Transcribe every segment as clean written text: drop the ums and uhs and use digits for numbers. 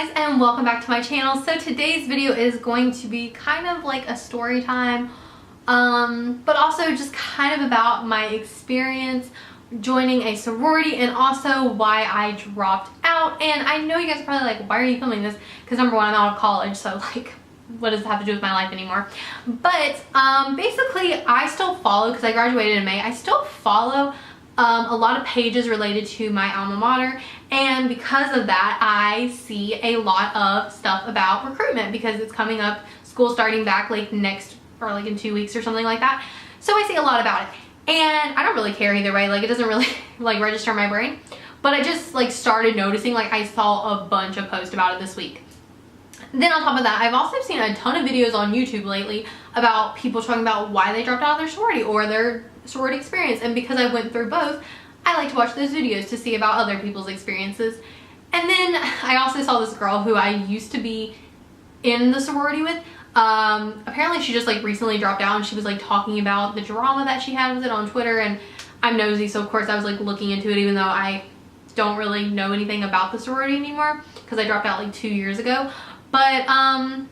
guys, and welcome back to my channel. So today's video is going to be kind of like a story time, but also just kind of about my experience joining a sorority and also why I dropped out. And I know you guys are probably like, why are you filming this? Because number one, I'm out of college, so like, what does it have to do with my life anymore? But basically I still follow, because I graduated in May, I still follow a lot of pages related to my alma mater, and because of that I see a lot of stuff about recruitment because it's coming up, school starting back like next, or like in 2 weeks or something like that. So I see a lot about it, and I don't really care either way, like it doesn't really like register in my brain, but I just like started noticing, like I saw a bunch of posts about it this week. Then on top of that, I've also seen a ton of videos on YouTube lately about people talking about why they dropped out of their sorority or their sorority experience, and because I went through both, I like to watch those videos to see about other people's experiences. And then I also saw this girl who I used to be in the sorority with. Apparently she just like recently dropped out, and she was like talking about the drama that she had with it on Twitter, and I'm nosy, so of course I was like looking into it, even though I don't really know anything about the sorority anymore because I dropped out like 2 years ago. But I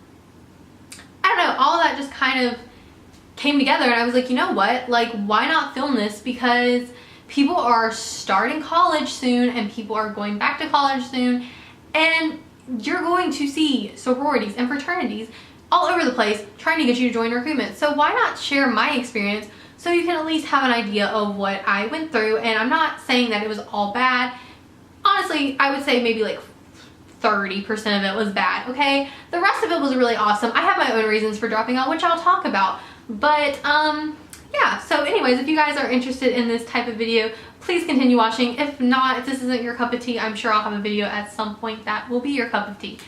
don't know, all of that just kind of came together, and I was like, you know what, like why not film this, because people are starting college soon and people are going back to college soon, and you're going to see sororities and fraternities all over the place trying to get you to join recruitment. So why not share my experience so you can at least have an idea of what I went through? And I'm not saying that it was all bad. Honestly, I would say maybe like 30% of it was bad, okay? The rest of it was really awesome. I have my own reasons for dropping out, which I'll talk about. But yeah, so anyways, if you guys are interested in this type of video, please continue watching. If not, if this isn't your cup of tea, I'm sure I'll have a video at some point that will be your cup of tea.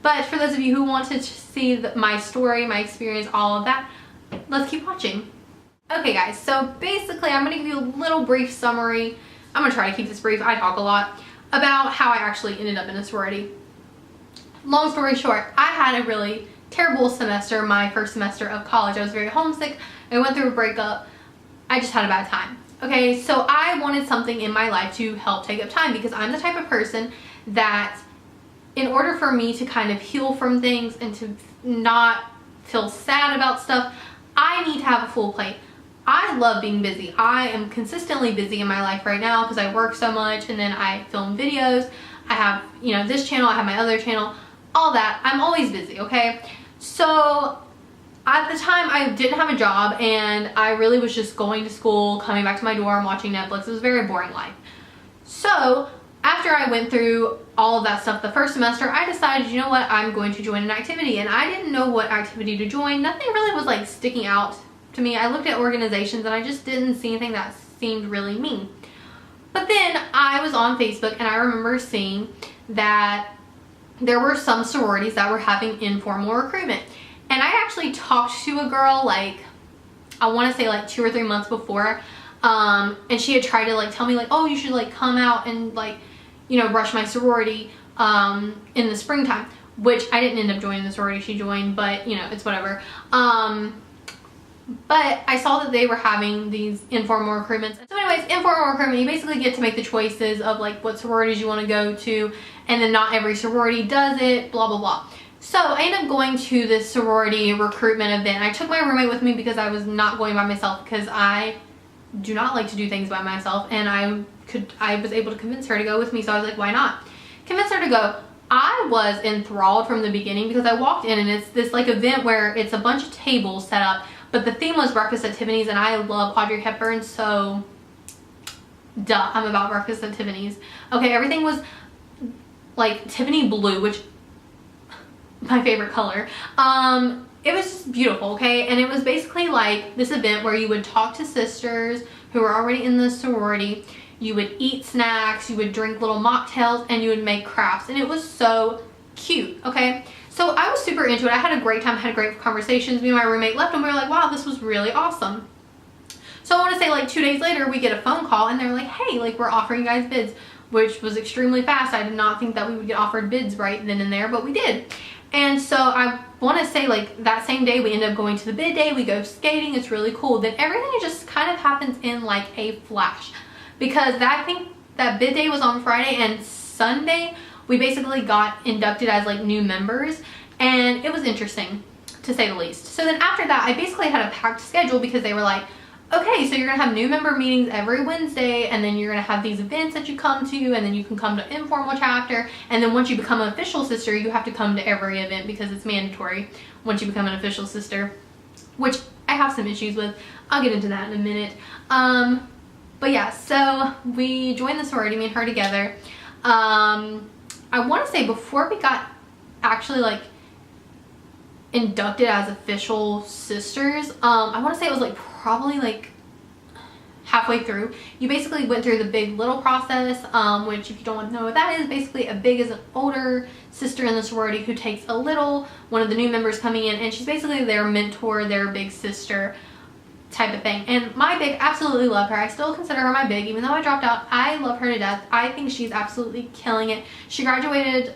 But for those of you who want to see my story, my experience, all of that, let's keep watching. Okay guys, so basically I'm going to give you a little brief summary. I'm going to try to keep this brief, I talk a lot, about how I actually ended up in a sorority. Long story short, I had a really terrible semester, my first semester of college. I was very homesick. I went through a breakup. I just had a bad time. Okay, so I wanted something in my life to help take up time, because I'm the type of person that in order for me to kind of heal from things and to not feel sad about stuff, I need to have a full plate. I love being busy. I am consistently busy in my life right now because I work so much, and then I film videos. I have, you know, this channel, I have my other channel, all that. I'm always busy, okay? So at the time I didn't have a job, and I really was just going to school, coming back to my dorm, watching Netflix. It was a very boring life. So after I went through all of that stuff the first semester, I decided, you know what, I'm going to join an activity. And I didn't know what activity to join. Nothing really was like sticking out to me. I looked at organizations and I just didn't see anything that seemed really me. But then I was on Facebook, and I remember seeing that there were some sororities that were having informal recruitment. And I actually talked to a girl, like, I want to say like 2 or 3 months before, and she had tried to like tell me like, oh, you should like come out and like, you know, rush my sorority in the springtime, which I didn't end up joining the sorority she joined, but you know, it's whatever. But I saw that they were having these informal recruitments. So anyways, informal recruitment, you basically get to make the choices of like what sororities you want to go to, and then not every sorority does it, blah, blah, blah. So I ended up going to this sorority recruitment event. I took my roommate with me because I was not going by myself, because I do not like to do things by myself, and I was able to convince her to go with me, so I was like, why not? Convince her to go. I was enthralled from the beginning because I walked in, and it's this like event where it's a bunch of tables set up, but the theme was Breakfast at Tiffany's, and I love Audrey Hepburn, so duh, I'm about Breakfast at Tiffany's. Okay, everything was like Tiffany blue, which my favorite color. It was just beautiful, okay? And it was basically like this event where you would talk to sisters who were already in the sorority, you would eat snacks, you would drink little mocktails, and you would make crafts, and it was so cute, okay? So I was super into it. I had a great time, had great conversations. Me and my roommate left, and we were like, wow, this was really awesome. So I want to say like 2 days later, we get a phone call, and they're like, hey, like we're offering you guys bids, which was extremely fast. I did not think that we would get offered bids right then and there, but we did. And so I want to say like that same day we end up going to the bid day, we go skating, it's really cool. Then everything just kind of happens in like a flash, because I think that bid day was on Friday, and Sunday we basically got inducted as like new members, and it was interesting to say the least. So then after that, I basically had a packed schedule because they were like, okay, so you're gonna have new member meetings every Wednesday, and then you're gonna have these events that you come to, and then you can come to informal chapter, and then once you become an official sister, you have to come to every event because it's mandatory once you become an official sister, which I have some issues with. I'll get into that in a minute. But yeah, so we joined the sorority, me and her together. I want to say before we got actually like inducted as official sisters, I want to say it was like probably like halfway through. You basically went through the big little process, which if you don't know what that is, basically a big is an older sister in the sorority who takes a little, one of the new members coming in, and she's basically their mentor, their big sister type of thing. And my big, absolutely love her. I still consider her my big, even though I dropped out. I love her to death. I think she's absolutely killing it. She graduated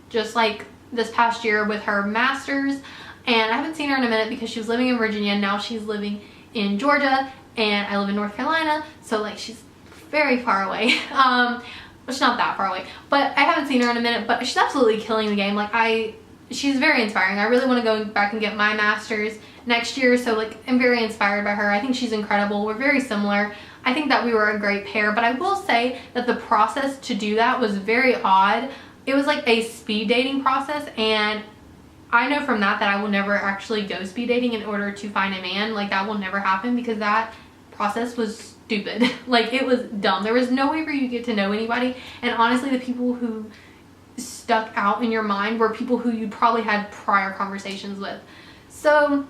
just like this past year with her master's, and I haven't seen her in a minute because she was living in Virginia. Now she's living in Georgia, and I live in North Carolina, so like she's very far away. She's not that far away, but I haven't seen her in a minute, but she's absolutely killing the game. Like she's very inspiring. I really want to go back and get my master's next year, so like I'm very inspired by her. I think she's incredible. We're very similar. I think that we were a great pair, but I will say that the process to do that was very odd. It was like a speed dating process, and I know from that I will never actually go speed dating in order to find a man. Like that will never happen because that process was stupid. Like it was dumb. There was no way for you to get to know anybody, and honestly the people who stuck out in your mind were people who you'd probably had prior conversations with. So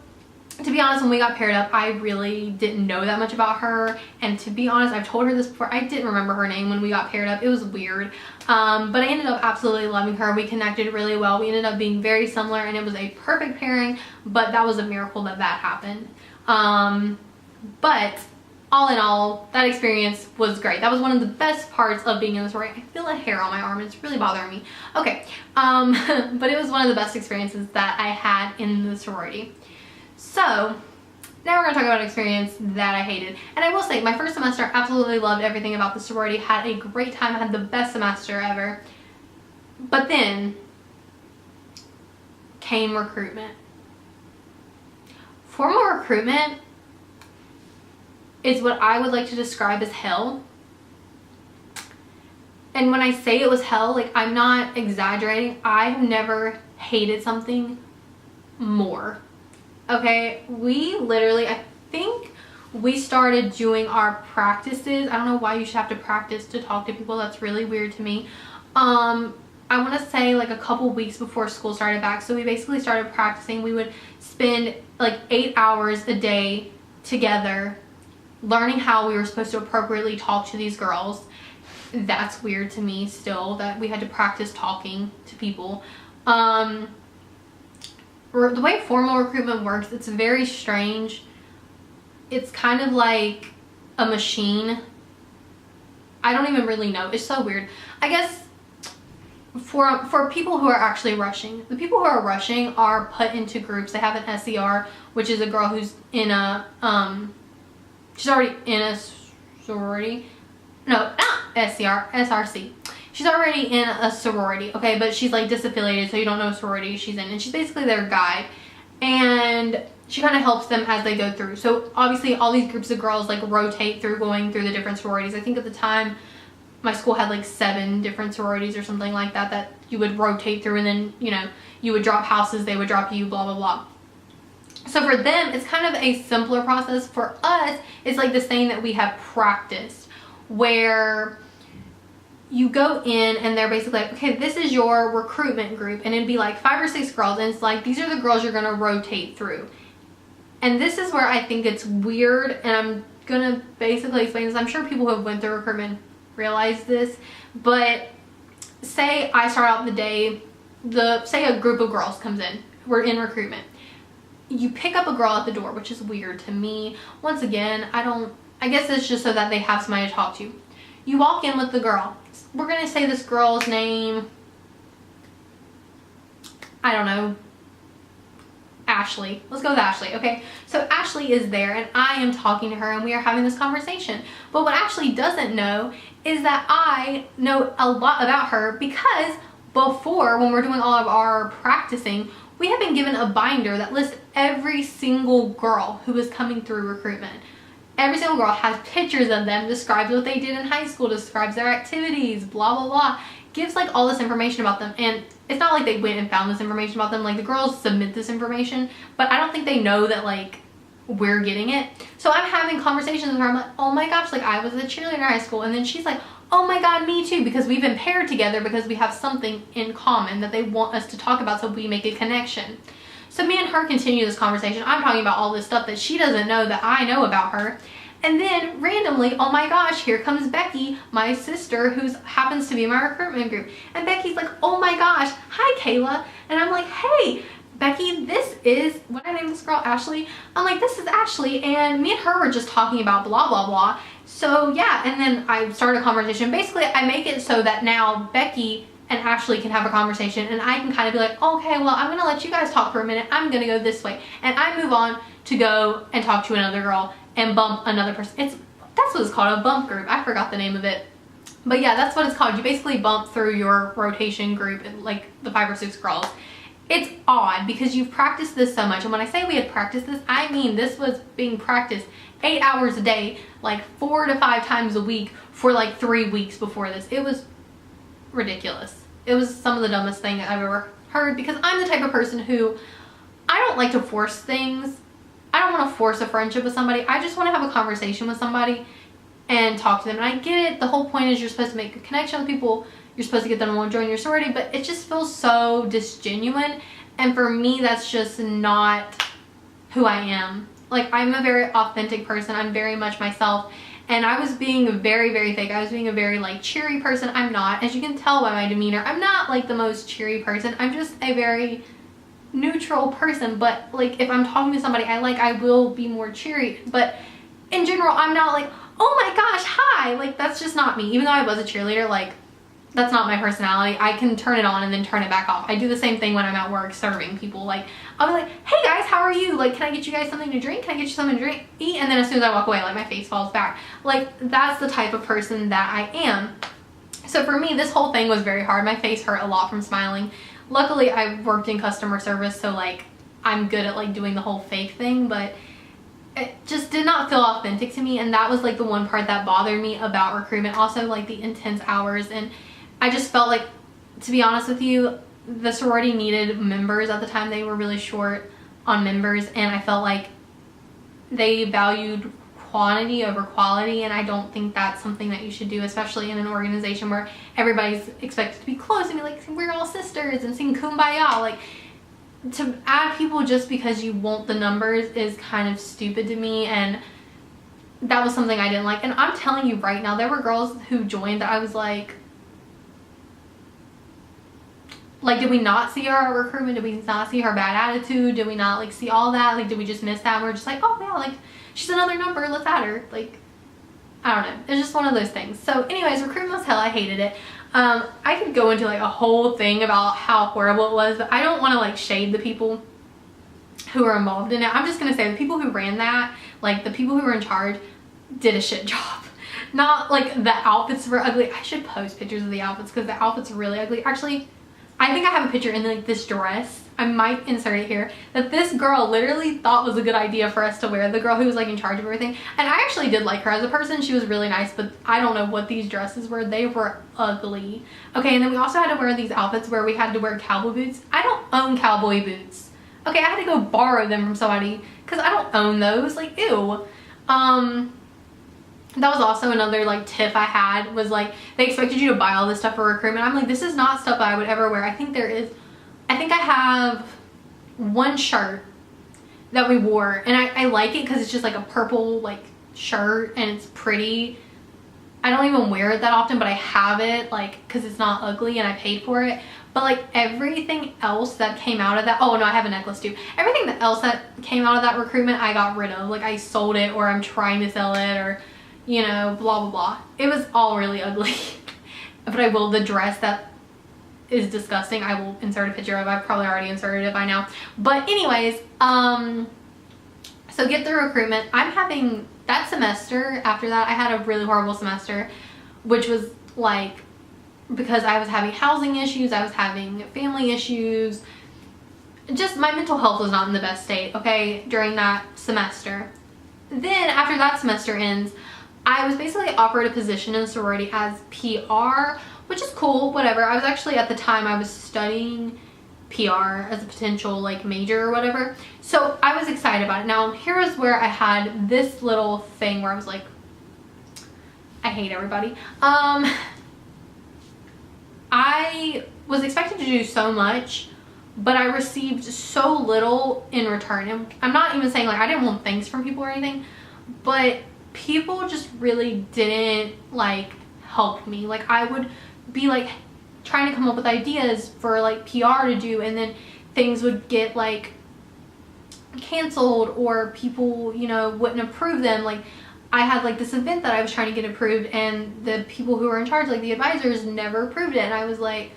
to be honest, when we got paired up, I really didn't know that much about her, and to be honest, I've told her this before, I didn't remember her name when we got paired up. It was weird, but I ended up absolutely loving her. We connected really well. We ended up being very similar, and it was a perfect pairing, but that was a miracle that happened. But all in all, that experience was great. That was one of the best parts of being in the sorority. I feel a hair on my arm. It's really bothering me. Okay, but it was one of the best experiences that I had in the sorority. So now we're going to talk about an experience that I hated. And I will say, my first semester, absolutely loved everything about the sorority. Had a great time. Had the best semester ever. But then came recruitment. Formal recruitment is what I would like to describe as hell. And when I say it was hell, like I'm not exaggerating. I've never hated something more. Okay, we literally, I think we started doing our practices. I don't know why you should have to practice to talk to people. That's really weird to me. I want to say like a couple weeks before school started back. So we basically started practicing. We would spend like 8 hours a day together learning how we were supposed to appropriately talk to these girls. That's weird to me still, that we had to practice talking to people. The way formal recruitment works, it's very strange. It's kind of like a machine. I don't even really know. It's so weird. I guess for people who are actually rushing, the people who are rushing are put into groups. They have an SER, which is a girl who's in a she's already in a sorority. No, not SER, SRC. She's already in a sorority, okay, but she's like disaffiliated, so you don't know what sorority she's in, and she's basically their guide, and she kind of helps them as they go through. So obviously all these groups of girls like rotate through going through the different sororities. I think at the time my school had like 7 different sororities or something like that that you would rotate through, and then, you know, you would drop houses, they would drop you, blah blah blah. So for them it's kind of a simpler process. For us it's like this thing that we have practiced, where you go in and they're basically like, okay, this is your recruitment group, and it'd be like 5 or 6 girls, and it's like, these are the girls you're gonna rotate through. And this is where I think it's weird, and I'm gonna basically explain this. I'm sure people who have went through recruitment realize this, but say I start out the day, say a group of girls comes in, we're in recruitment. You pick up a girl at the door, which is weird to me. Once again, I guess it's just so that they have somebody to talk to. You walk in with the girl. We're gonna say this girl's name, I don't know, Ashley. Let's go with Ashley, okay? So Ashley is there and I am talking to her and we are having this conversation. But what Ashley doesn't know is that I know a lot about her because before, when we're doing all of our practicing, we have been given a binder that lists every single girl who is coming through recruitment. Every single girl has pictures of them, describes what they did in high school, describes their activities, blah, blah, blah. Gives like all this information about them. And it's not like they went and found this information about them. Like the girls submit this information, but I don't think they know that like we're getting it. So I'm having conversations with her. I'm like, oh my gosh, like I was a cheerleader in high school. And then she's like, oh my God, me too. Because we've been paired together because we have something in common that they want us to talk about, so we make a connection. So me and her continue this conversation. I'm talking about all this stuff that she doesn't know that I know about her. And then randomly, oh my gosh, here comes Becky, my sister, who happens to be in my recruitment group. And Becky's like, oh my gosh, hi Kayla. And I'm like, hey, Becky, this is, what did I name this girl, Ashley? I'm like, this is Ashley, and me and her were just talking about blah, blah, blah. So yeah, and then I started a conversation. Basically, I make it so that now Becky and Ashley can have a conversation, and I can kind of be like, okay, well, I'm gonna let you guys talk for a minute. I'm gonna go this way. And I move on to go and talk to another girl and bump another person. That's what it's called, a bump group. I forgot the name of it. But yeah, that's what it's called. You basically bump through your rotation group, like the 5 or 6 girls. It's odd because you've practiced this so much. And when I say we had practiced this, I mean this was being practiced 8 hours a day, like 4 to 5 times a week for like 3 weeks before this. It was ridiculous. It was some of the dumbest thing I've ever heard, because I'm the type of person who, I don't like to force things. I don't want to force a friendship with somebody. I just want to have a conversation with somebody and talk to them. And I get it. The whole point is you're supposed to make a connection with people. You're supposed to get them to want to join your sorority, but it just feels so disgenuine. And for me, that's just not who I am. Like, I'm a very authentic person. I'm very much myself. And I was being very, very fake. I was being a very like cheery person. I'm not. As you can tell by my demeanor, I'm not like the most cheery person. I'm just a very neutral person. But like if I'm talking to somebody I like, I will be more cheery. But in general, I'm not like, oh my gosh, hi. Like, that's just not me. Even though I was a cheerleader, like, that's not my personality. I can turn it on and then turn it back off. I do the same thing when I'm at work serving people. Like, I'll be like, hey guys, how are you? Like, can I get you guys something to drink? Can I get you something to drink? Eat? And then as soon as I walk away, like my face falls back. Like, that's the type of person that I am. So for me, this whole thing was very hard. My face hurt a lot from smiling. Luckily, I worked in customer service, so like, I'm good at like doing the whole fake thing, but it just did not feel authentic to me. And that was like the one part that bothered me about recruitment. Also like the intense hours, and I just felt like, to be honest with you, the sorority needed members at the time. They were really short on members, and I felt like they valued quantity over quality, and I don't think that's something that you should do, especially in an organization where everybody's expected to be close and be like, we're all sisters and sing kumbaya. Like, to add people just because you want the numbers is kind of stupid to me, and that was something I didn't like. And I'm telling you right now, there were girls who joined that I was like, did we not see her recruitment? Did we not see her bad attitude? Did we not like see all that? Like, did we just miss that? And we're just like, oh yeah, like she's another number, let's add her. Like, I don't know. It's just one of those things. So anyways, recruitment was hell. I hated it. I could go into like a whole thing about how horrible it was, but I don't want to like shade the people who are involved in it. I'm just going to say the people who ran that, like the people who were in charge, did a shit job. Not like the outfits were ugly. I should post pictures of the outfits because the outfits are really ugly. Actually, I think I have a picture in like this dress. I might insert it here, that this girl literally thought was a good idea for us to wear. The girl who was like in charge of everything. And I actually did like her as a person. She was really nice, but I don't know what these dresses were. They were ugly. Okay, and then we also had to wear these outfits where we had to wear cowboy boots. I don't own cowboy boots. Okay, I had to go borrow them from somebody because I don't own those. Like, ew. That was also another like tip I had, was like they expected you to buy all this stuff for recruitment. I'm like, this is not stuff I would ever wear. I think I have one shirt that we wore, and I like it because it's just like a purple like shirt and it's pretty. I don't even wear it that often, but I have it like because it's not ugly and I paid for it. But like everything else that came out of that, oh no, I have a necklace too. Everything else that came out of that recruitment, I got rid of. Like, I sold it, or I'm trying to sell it, or you know, blah blah blah. It was all really ugly. But I will, the dress that is disgusting. I will insert a picture of it. I've probably already inserted it by now. But anyways, so get through recruitment. I'm having that semester, after that, I had a really horrible semester, which was like, because I was having housing issues, I was having family issues, just my mental health was not in the best state, okay, during that semester. Then after that semester ends, I was basically offered a position in a sorority as PR, which is cool, whatever. I was actually, at the time, I was studying PR as a potential like major or whatever, so I was excited about it. Now here is where I had this little thing where I was like, I hate everybody. I was expected to do so much, but I received so little in return. And I'm not even saying like I didn't want things from people or anything, but people just really didn't like help me. Like I would be like trying to come up with ideas for like PR to do, and then things would get like canceled, or people, you know, wouldn't approve them. Like I had like this event that I was trying to get approved, and the people who were in charge, like the advisors, never approved it. And I was like,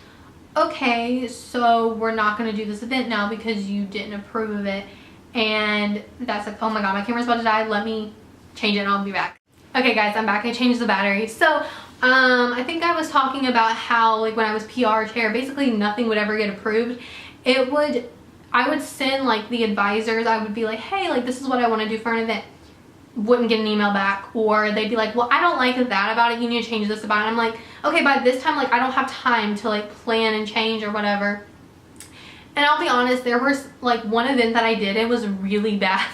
okay, so we're not going to do this event now because you didn't approve of it. And that's like, oh my god, my camera's about to die. Let me change it and I'll be back. Okay guys, I'm back. I changed the battery. So I think I was talking about how like when I was PR chair, basically nothing would ever get approved. I would send like the advisors, I would be like, hey, like this is what I want to do for an event. Wouldn't get an email back, or they'd be like, well, I don't like that about it, you need to change this about it. I'm like, okay, by this time, like I don't have time to like plan and change or whatever. And I'll be honest, there was like one event that I did, it was really bad.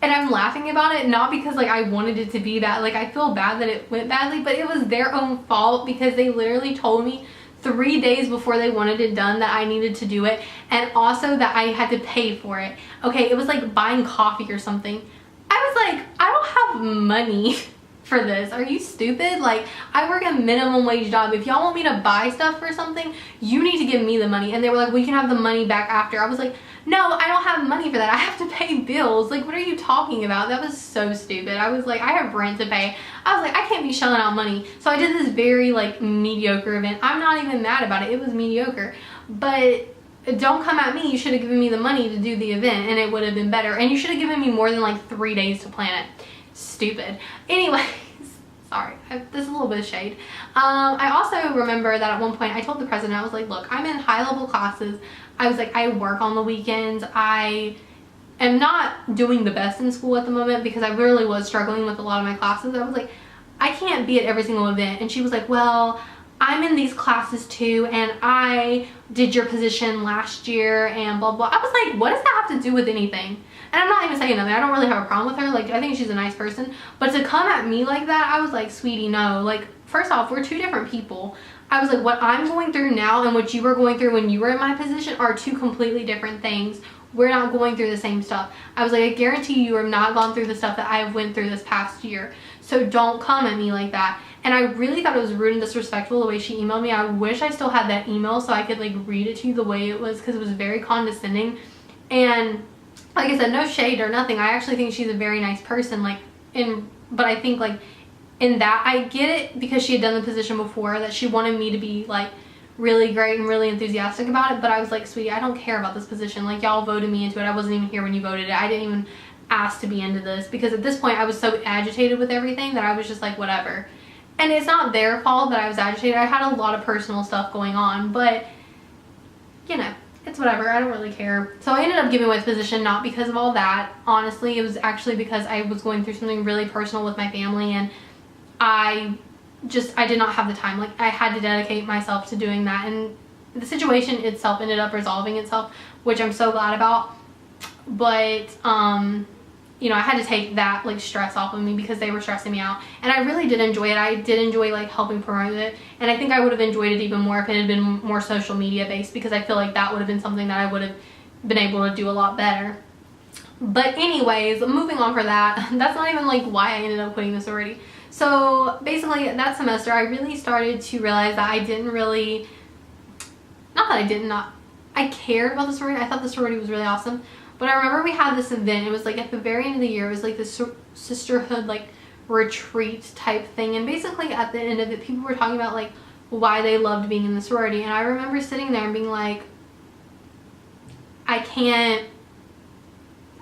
And I'm laughing about it, not because like I wanted it to be bad, like I feel bad that it went badly, but it was their own fault, because they literally told me 3 days before they wanted it done that I needed to do it, and also that I had to pay for it. Okay, it was like buying coffee or something. I was like, I don't have money for this. Are you stupid? Like, I work a minimum wage job. If y'all want me to buy stuff for something, you need to give me the money. And they were like, well, you can have the money back after. I was like, no, I don't have money for that. I have to pay bills. Like, what are you talking about? That was so stupid. I was like, I have rent to pay. I was like, I can't be shelling out money. So I did this very like mediocre event. I'm not even mad about it. It was mediocre. But don't come at me. You should have given me the money to do the event and it would have been better. And you should have given me more than like 3 days to plan it. Stupid. Anyways, sorry, this is a little bit of shade. I also remember that at one point I told the president, I was like, look, I'm in high level classes. I was like, I work on the weekends. I am not doing the best in school at the moment because I really was struggling with a lot of my classes. I was like, I can't be at every single event. And she was like, well, I'm in these classes too, and I did your position last year and blah blah. I was like, what does that have to do with anything? And I'm not even saying nothing. I don't really have a problem with her. Like, I think she's a nice person. But to come at me like that, I was like, sweetie, no. Like, first off, we're two different people. I was like, what I'm going through now and what you were going through when you were in my position are two completely different things. We're not going through the same stuff. I was like, I guarantee you have not gone through the stuff that I went through this past year. So don't come at me like that. And I really thought it was rude and disrespectful the way she emailed me. I wish I still had that email so I could like read it to you the way it was, because it was very condescending. And like I said, no shade or nothing. I actually think she's a very nice person. Like, but I think like in that, I get it because she had done the position before, that she wanted me to be like really great and really enthusiastic about it. But I was like, sweetie, I don't care about this position. Like, y'all voted me into it. I wasn't even here when you voted it. I didn't even ask to be into this, because at this point I was so agitated with everything that I was just like, whatever. And it's not their fault that I was agitated. I had a lot of personal stuff going on, but you know, it's whatever. I don't really care. So I ended up giving away the position, not because of all that. Honestly, it was actually because I was going through something really personal with my family, and I did not have the time. Like, I had to dedicate myself to doing that, and the situation itself ended up resolving itself, which I'm so glad about. But you know, I had to take that like stress off of me because they were stressing me out, and I really did enjoy it. I did enjoy like helping promote it, and I think I would have enjoyed it even more if it had been more social media based, because I feel like that would have been something that I would have been able to do a lot better. But anyways, moving on for that, that's not even like why I ended up quitting the sorority. So basically that semester I really started to realize that I didn't really, not that I did not, I cared about the sorority. I thought the sorority was really awesome. But I remember we had this event. It was like at the very end of the year. It was like this sisterhood like retreat type thing. And basically at the end of it, people were talking about like why they loved being in the sorority. And I remember sitting there and being like, I can't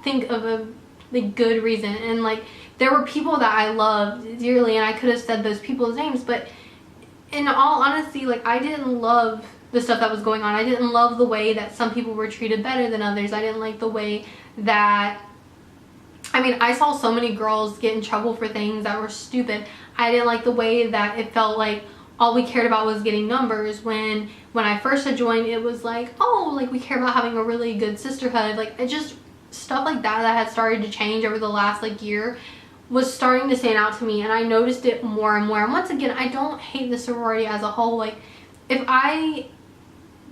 think of a good reason. And like, there were people that I loved dearly, and I could have said those people's names, but in all honesty, like, I didn't love the stuff that was going on. I didn't love the way that some people were treated better than others. I didn't like the way that, I mean, I saw so many girls get in trouble for things that were stupid. I didn't like the way that it felt like all we cared about was getting numbers, when I first had joined, it was like, oh, like, we care about having a really good sisterhood. Like, it just, stuff like that that had started to change over the last like year was starting to stand out to me, and I noticed it more and more. And once again, I don't hate the sorority as a whole. Like, if I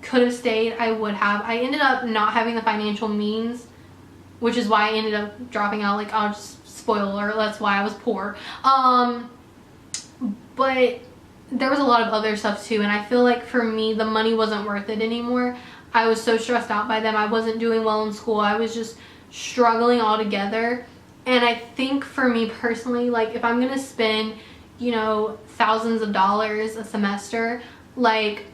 could have stayed, I would have. I ended up not having the financial means, which is why I ended up dropping out. Like, I'll just spoiler, that's why I was poor. But there was a lot of other stuff too, and I feel like for me, the money wasn't worth it anymore. I was so stressed out by them. I wasn't doing well in school. I was just struggling altogether. And I think for me personally, like, if I'm gonna spend, you know, thousands of dollars a semester, like,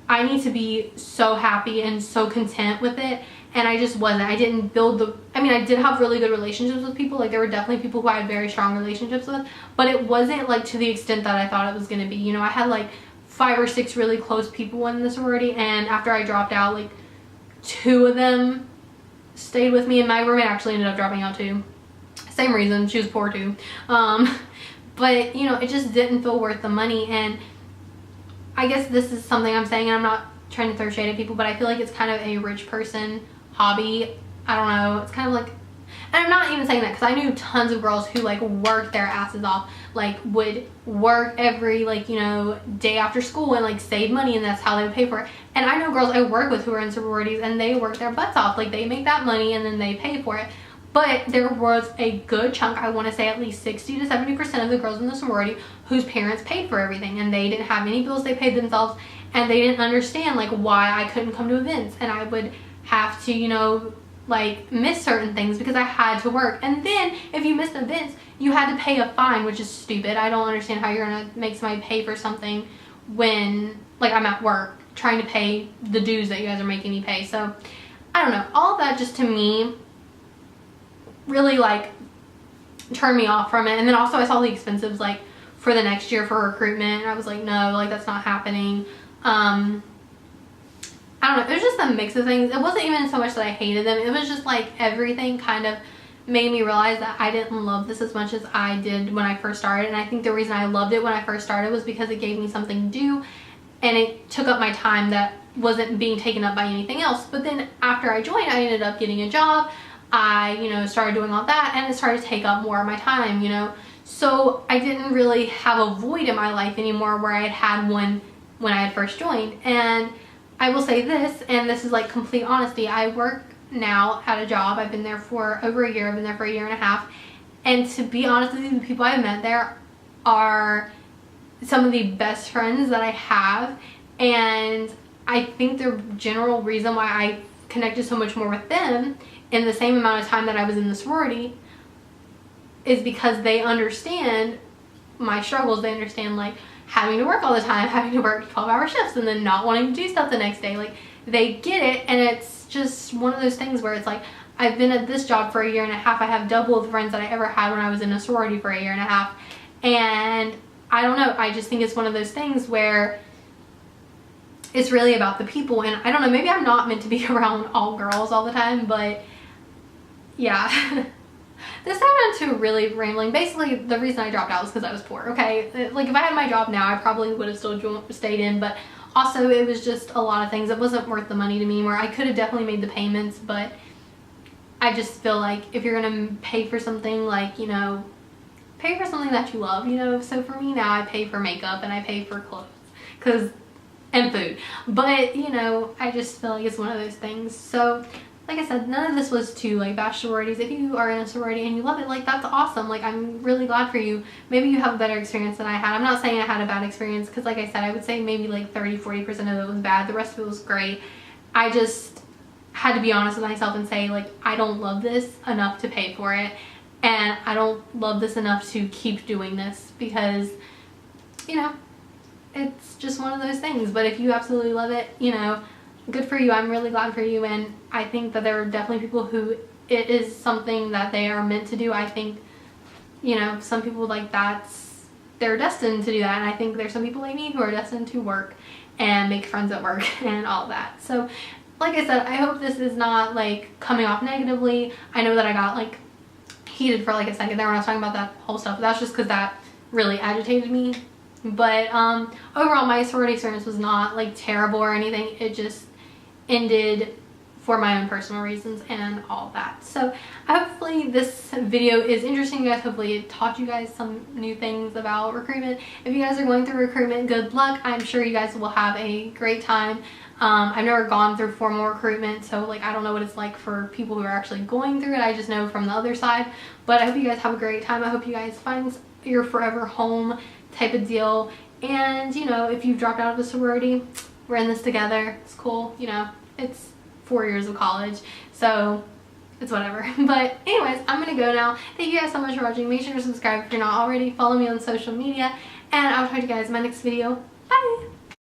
I need to be so happy and so content with it. And I just wasn't. I didn't build the, I mean, I did have really good relationships with people. Like, there were definitely people who I had very strong relationships with, but it wasn't like to the extent that I thought it was gonna be. You know, I had like 5 or 6 really close people in the sorority, and after I dropped out, like 2 of them stayed with me, and my roommate actually ended up dropping out too. Same reason, she was poor too. But you know, it just didn't feel worth the money. And I guess this is something I'm saying, and I'm not trying to throw shade at people, but I feel like it's kind of a rich person hobby. I don't know, it's kind of like, and I'm not even saying that because I knew tons of girls who like worked their asses off, like would work every, like, you know, day after school and like save money, and that's how they would pay for it. And I know girls I work with who are in sororities, and they work their butts off. Like, they make that money and then they pay for it. But there was a good chunk, I want to say at least 60 to 70% of the girls in the sorority whose parents paid for everything, and they didn't have any bills, they paid themselves, and they didn't understand like why I couldn't come to events, and I would have to, you know, like miss certain things because I had to work. And then if you missed events, you had to pay a fine, which is stupid. I don't understand how you're gonna make somebody pay for something when, like, I'm at work trying to pay the dues that you guys are making me pay. So I don't know, all of that just to me really like turned me off from it. And then also I saw the expenses like for the next year for recruitment, and I was like, no, like, that's not happening. I don't know, it was just a mix of things. It wasn't even so much that I hated them, it was just like everything kind of made me realize that I didn't love this as much as I did when I first started. And I think the reason I loved it when I first started was because it gave me something to do, and it took up my time that wasn't being taken up by anything else. But then after I joined, I ended up getting a job. I, you know, started doing all that, and it started to take up more of my time, you know. So I didn't really have a void in my life anymore where I had one when I had first joined. And I will say this, and this is like complete honesty, I work now at a job. I've been there for over a year. I've been there for a year and a half. And to be honest with you, the people I've met there are some of the best friends that I have. And I think the general reason why I connected so much more with them in the same amount of time that I was in the sorority is because they understand my struggles. They understand like having to work all the time, having to work 12-hour shifts, and then not wanting to do stuff the next day. Like, they get it, and it's just one of those things where it's like, I've been at this job for a year and a half. I have double the friends that I ever had when I was in a sorority for a year and a half. And I don't know, I just think it's one of those things where it's really about the people. And I don't know, maybe I'm not meant to be around all girls all the time, but yeah. This turned into really rambling. Basically, the reason I dropped out was because I was poor, okay? Like, if I had my job now, I probably would have still stayed in, but also it was just a lot of things. It wasn't worth the money to me, where I could have definitely made the payments, but I just feel like if you're gonna pay for something, like, you know, pay for something that you love, you know? So for me now, I pay for makeup and I pay for clothes, and food. But, you know, I just feel like it's one of those things. So like I said, none of this was to like bash sororities. If you are in a sorority and you love it, like, that's awesome. Like, I'm really glad for you. Maybe you have a better experience than I had. I'm not saying I had a bad experience, because like I said, I would say maybe like 30-40% of it was bad. The rest of it was great. I just had to be honest with myself and say, like, I don't love this enough to pay for it, and I don't love this enough to keep doing this, because, you know, it's just one of those things. But if you absolutely love it, you know, good for you. I'm really glad for you, and I think that there are definitely people who it is something that they are meant to do. I think, you know, some people like they're destined to do that, and I think there's some people like me who are destined to work and make friends at work and all that. So like I said, I hope this is not like coming off negatively. I know that I got like heated for like a second there when I was talking about that whole stuff. That's just because that really agitated me. But overall, my sorority experience was not like terrible or anything. It just ended for my own personal reasons and all that. So hopefully this video is interesting to you guys. Hopefully it taught you guys some new things about recruitment. If you guys are going through recruitment, good luck. I'm sure you guys will have a great time. I've never gone through formal recruitment, so like I don't know what it's like for people who are actually going through it. I just know from the other side. But I hope you guys have a great time. I hope you guys find your forever home type of deal. And you know, if you've dropped out of a sorority, we're in this together. It's cool. You know, it's 4 years of college, so it's whatever. But anyways, I'm gonna go now. Thank you guys so much for watching. Make sure to subscribe if you're not already. Follow me on social media, and I'll talk to you guys in my next video. Bye.